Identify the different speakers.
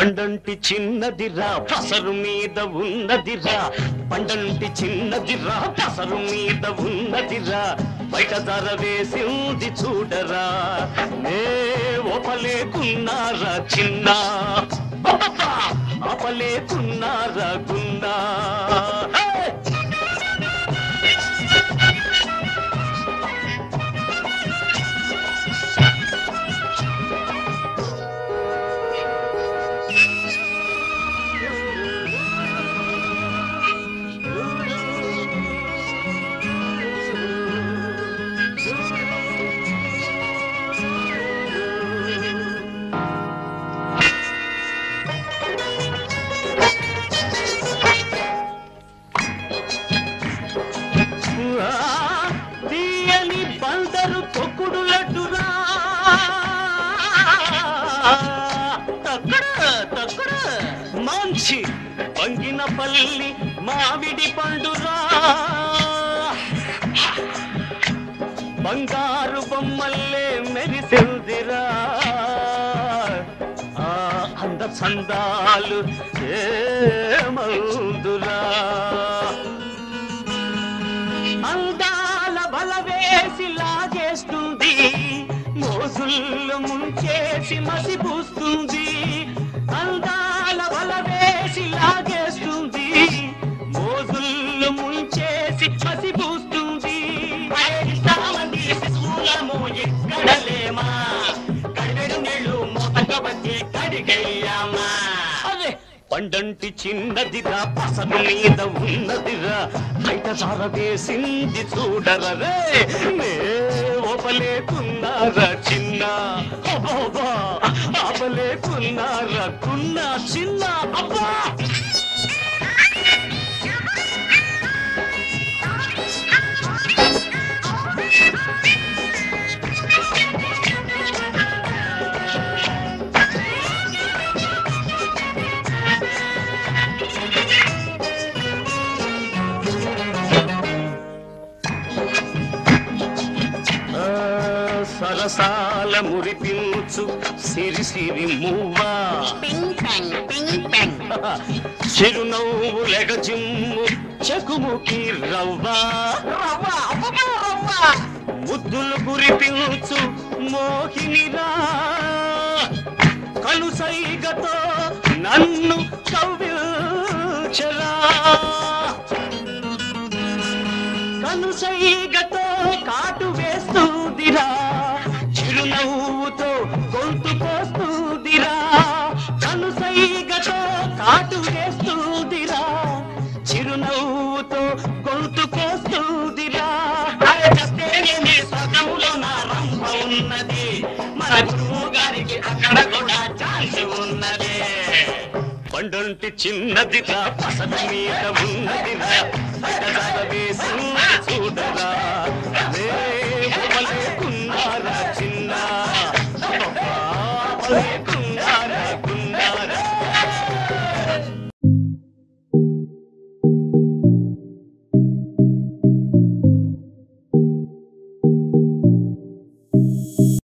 Speaker 1: పండంటి చిన్నదిరా పసరు మీద ఉన్నదిరా పండంటి చిన్నదిరా పసరు మీద ఉన్నదిరా బయట ధర వేసింది చూడరా నే ఒపలేకున్నారా చిన్న అపలేకున్నారా గున్నా మంచి వంగిన పల్లి మావిడి పండురా బంగారు బొమ్మల్లే మెరిసెల్దిరా అంద చందాలు ఏమౌదురా అందాల బల వేసి లాగేస్తుంది మోజుల్లో ముంచేసి మసిపూస్తుంది అందాల బల వేసి లాగేస్తుంది మోజుల్లో ముంచేసి మసిపూస్తుంది ఎక్కడలేమా కడివెడు నీళ్ళు మోతక వచ్చే కడిగయ్యామా అదే పండంటి చిన్నదిరా పసరు మీద ఉన్నదిరా బయట ధర వేసింది చూడరే నే ఒపలేకున్నారా చిన్న అబ్బా అపలేకున్నారా కున్నా చిన్న అబ్బా సరసాల మురిపించు సిరి సిరి మువ్వా చిరునవ్వు లెగజిమ్ము చెకుముకి రవ్వా ముద్దులు కురిపించు మోహినిరా కలుసైగతో నన్ను కవ్వించరా కనుసైగతో కాటు వేస్తూదిరా చిరునవ్వుతో గొంతు కోస్తూదిరా కనుసైగతో కాటు వేస్తూదిరా చిరునవ్వుతో గొంతు కోస్తూదిరా స్వర్గంలో నా రంభ ఉన్నది మన గురువు గారికి అక్కడ కూడా ఛాన్స్ ఉన్నది పండంటి చిన్నదిరా పసరు మీద ఉన్నదిరా